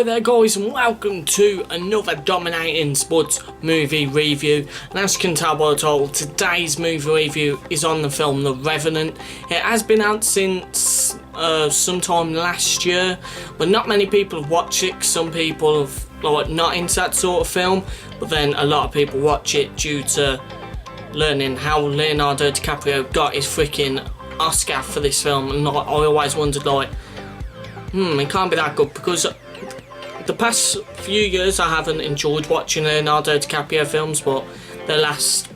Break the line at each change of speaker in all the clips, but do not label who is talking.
Hi there guys, and welcome to another dominating Spud movie review. And as you can tell by the title, today's movie review is on the film The Revenant. It has been out since sometime last year, but not many people have watched it. Some people have not into that sort of film, but then a lot of people watch it due to learning how Leonardo DiCaprio got his freaking Oscar for this film. And I always wondered, it can't be that good, because the past few years I haven't enjoyed watching Leonardo DiCaprio films, but the last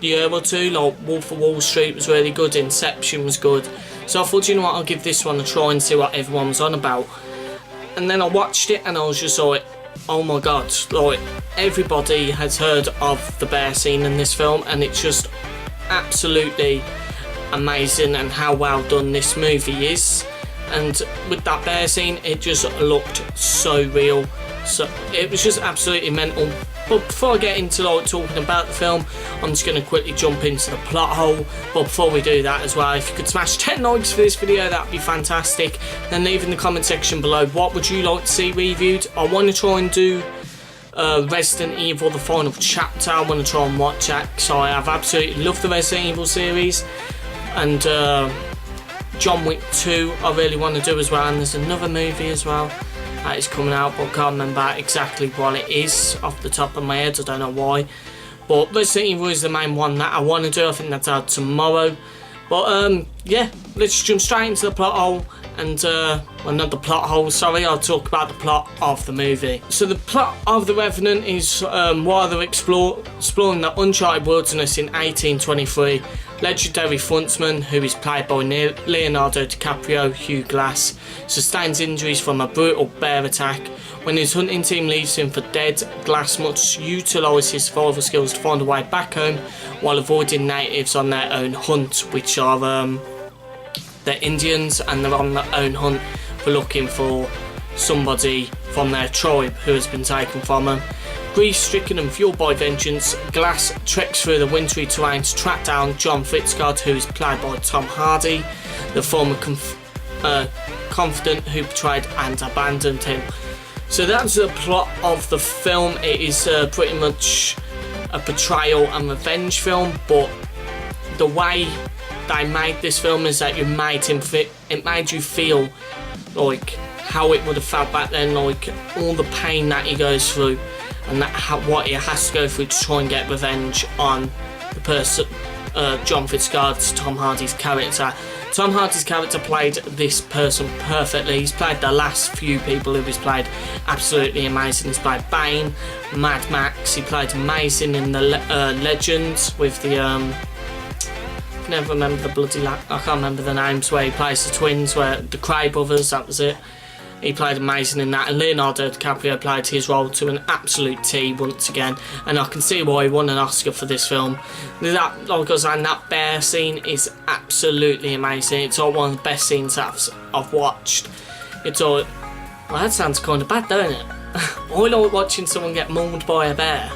year or two, like Wolf of Wall Street was really good, Inception was good, so I thought, you know what, I'll give this one a try and see what everyone was on about. And then I watched it and I was just like, oh my god, like everybody has heard of the bear scene in this film, and it's just absolutely amazing and how well done this movie is. And with that bear scene, it just looked so real, so it was just absolutely mental. But before I get into talking about the film, I'm just going to quickly jump into the plot hole. But before we do that as well, if you could smash 10 likes for this video, that would be fantastic. Then leave in the comment section below, what would you like to see reviewed. I want to try and do Resident Evil, the final chapter. I want to try and watch that, because I have absolutely loved the Resident Evil series. And John Wick 2 I really want to do as well, and there's another movie as well that is coming out, but I can't remember exactly what it is off the top of my head, I don't know why. But Resident Evil is the main one that I want to do. I think that's out tomorrow. But yeah, let's jump straight into the plot hole. And well, not the plot hole, sorry, I'll talk about the plot of the movie. So the plot of The Revenant is while they're exploring the uncharted wilderness in 1823, legendary frontman, who is played by Leonardo DiCaprio, Hugh Glass, sustains injuries from a brutal bear attack. When his hunting team leaves him for dead, Glass must utilise his survival skills to find a way back home while avoiding natives on their own hunt, which are they're Indians, and they're on their own hunt for looking for somebody from their tribe who has been taken from them. Grief-stricken and fueled by vengeance, Glass treks through the wintry terrain to track down John Fitzgerald, who is played by Tom Hardy, the former confidant who betrayed and abandoned him. So that's the plot of the film. It is pretty much a betrayal and revenge film, but the way they made this film is that it made you feel like how it would have felt back then, like all the pain that he goes through, and what he has to go through to try and get revenge on the person, John Fitzgerald's, Tom Hardy's character. Tom Hardy's character played this person perfectly. He's played the last few people who he's played absolutely amazing. He's played Bane, Mad Max, he played amazing in the Legends with the I never remember the bloody I can't remember the names, where he plays the twins, where the Cray brothers, that was it. He played amazing in that, and Leonardo DiCaprio played his role to an absolute T once again, and I can see why he won an Oscar for this film. That, like I was saying, that bear scene is absolutely amazing. It's all one of the best scenes I've watched. It's all, well, that sounds kind of bad, don't it? I like watching someone get mauled by a bear.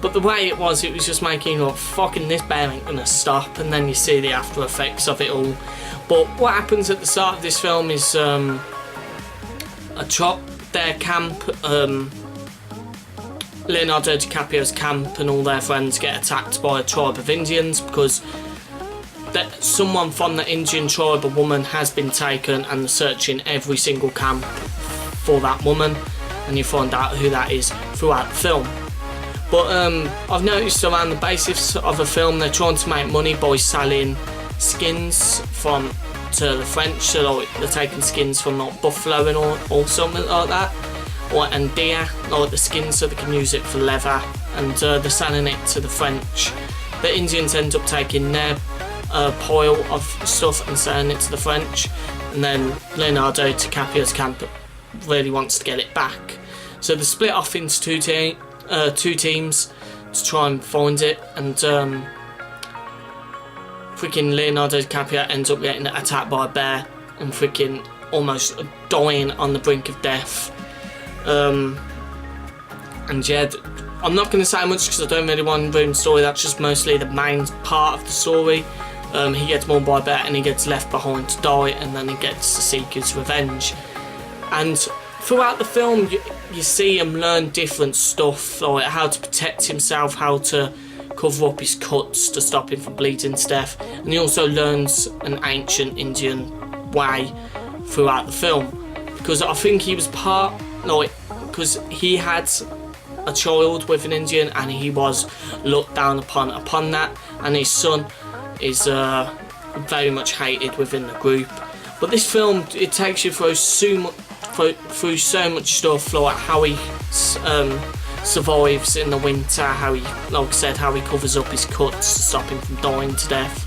But the way it was just making you fucking, this bear ain't gonna stop, and then you see the after effects of it all. But what happens at the start of this film is their camp, Leonardo DiCaprio's camp and all their friends get attacked by a tribe of Indians, because someone from the Indian tribe, a woman, has been taken, and they're searching every single camp for that woman, and you find out who that is throughout the film. But I've noticed around the basis of a film, they're trying to make money by selling skins to the French, so they're taking skins from buffalo and or something like that, and deer, the skins, so they can use it for leather, and they're selling it to the French. The Indians end up taking their pile of stuff and selling it to the French, and then Leonardo DiCaprio's camp really wants to get it back. So they split off into two teams to try and find it, and freaking Leonardo DiCaprio ends up getting attacked by a bear and freaking almost dying on the brink of death. And yeah, I'm not going to say much because I don't really want to ruin the story. That's just mostly the main part of the story. He gets mauled by a bear and he gets left behind to die, and then he gets to seek his revenge. And throughout the film, you see him learn different stuff, like how to protect himself, how to cover up his cuts to stop him from bleeding to death, and he also learns an ancient Indian way throughout the film, because I think he was because he had a child with an Indian and he was looked down upon that, and his son is very much hated within the group. But this film, it takes you through so much stuff, like how he survives in the winter, how he, like I said, how he covers up his cuts to stop him from dying to death.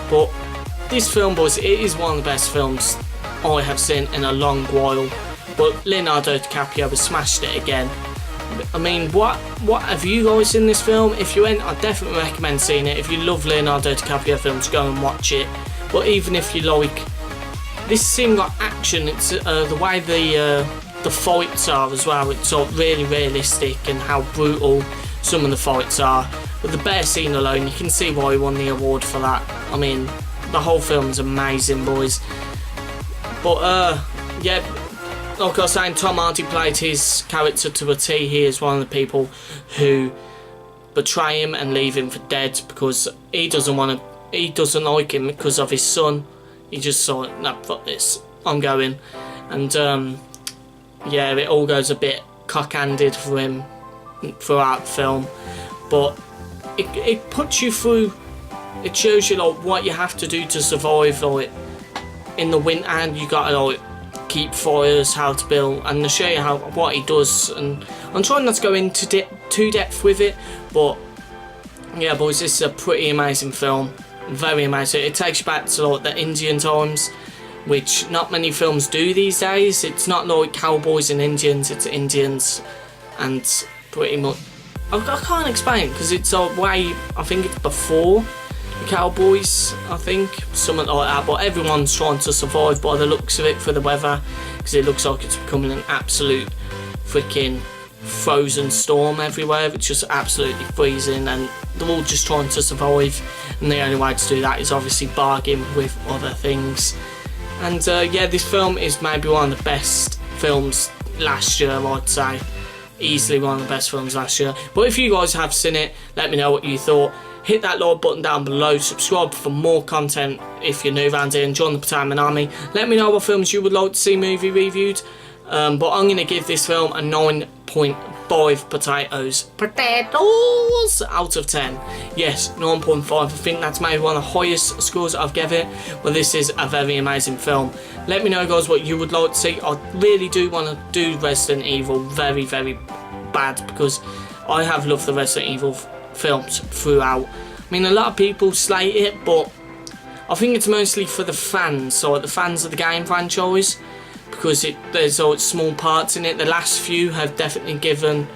But this film, boys, it is one of the best films I have seen in a long while. But Leonardo DiCaprio has smashed it again. I mean, what have you guys seen this film? If you ain't, I definitely recommend seeing it. If you love Leonardo DiCaprio films, go and watch it. But even if you like, this seemed like action. It's the way the fights are as well. It's all really realistic, and how brutal some of the fights are. With the bear scene alone, you can see why he won the award for that. I mean, the whole film's amazing, boys. But yeah, like I was saying, Tom Hardy played his character to a T. He is one of the people who betray him and leave him for dead, because he doesn't like him because of his son. He just thought, nah, fuck this, I'm going. And yeah, it all goes a bit cock-handed for him throughout the film. But it puts you through, it shows you like what you have to do to survive, like in the winter, and you gotta like keep fires, how to build, and to show you what he does. And I'm trying not to go into too depth with it, but yeah, boys, this is a pretty amazing film, very amazing. It takes you back to like the Indian times, which not many films do these days. It's not like cowboys and Indians, it's Indians, and pretty much I can't explain, because it's a way, I think it's before the cowboys, I think, something like that. But everyone's trying to survive by the looks of it for the weather, because it looks like it's becoming an absolute freaking frozen storm everywhere. It's just absolutely freezing, and they're all just trying to survive, and the only way to do that is obviously bargain with other things. And yeah, this film is maybe one of the best films last year, I'd say. Easily one of the best films last year. But if you guys have seen it, let me know what you thought. Hit that like button down below, subscribe for more content if you're new around here, and join the Potato Army. Let me know what films you would like to see movie reviewed. But I'm going to give this film a 9.5 potatoes out of 10. Yes, 9.5. I think that's maybe one of the highest scores I've given it. Well, this is a very amazing film. Let me know, guys, what you would like to see. I really do want to do Resident Evil very, very bad, because I have loved the Resident Evil films throughout. I mean, a lot of people slate it, but I think it's mostly for the fans, so the fans of the game franchise, because there's all small parts in it. The last few have definitely given,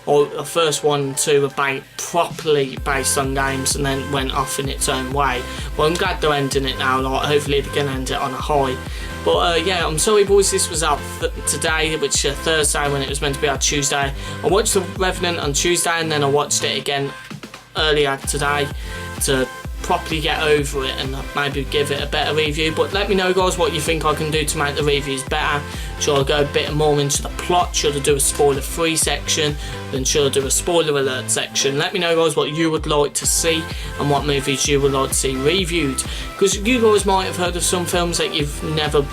or the first 1 and 2 were properly based on games, and then went off in its own way. But I'm glad they're ending it now. Like, hopefully they can end it on a high. But yeah, I'm sorry, boys, this was out today, which is Thursday, when it was meant to be out Tuesday. I watched The Revenant on Tuesday, and then I watched it again earlier today to properly get over it and maybe give it a better review. But let me know, guys, what you think I can do to make the reviews better. Should I go a bit more into the plot? Should I do a spoiler-free section? Then should I do a spoiler alert section? Let me know, guys, what you would like to see and what movies you would like to see reviewed, because you guys might have heard of some films that you've never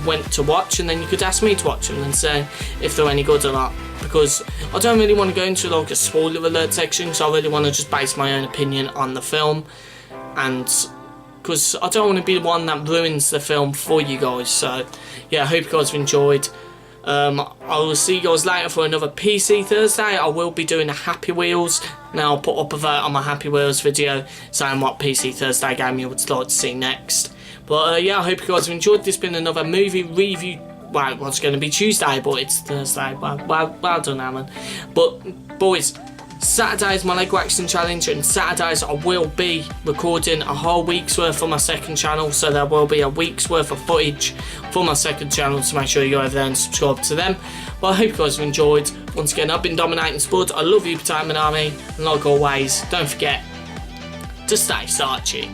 went to watch, and then you could ask me to watch them and say if they're any good or not, because I don't really want to go into like a spoiler alert section, because I really want to just base my own opinion on the film, and because I don't want to be the one that ruins the film for you guys. So yeah, I hope you guys have enjoyed. I will see you guys later for another PC Thursday. I will be doing a Happy Wheels. Now I'll put up a vote on my Happy Wheels video saying what PC Thursday game you would like to see next. But yeah, I hope you guys have enjoyed. This has been another movie review. Well, it's going to be Tuesday, but it's Thursday. Well done, Alan. But boys, Saturday is my leg waxing challenge, and Saturdays I will be recording a whole week's worth for my second channel, so there will be a week's worth of footage for my second channel, so make sure you go over there and subscribe to them. But I hope you guys have enjoyed. Once again, I've been Dominating Spud. I love you, Potato Army, and like always, don't forget to stay starchy.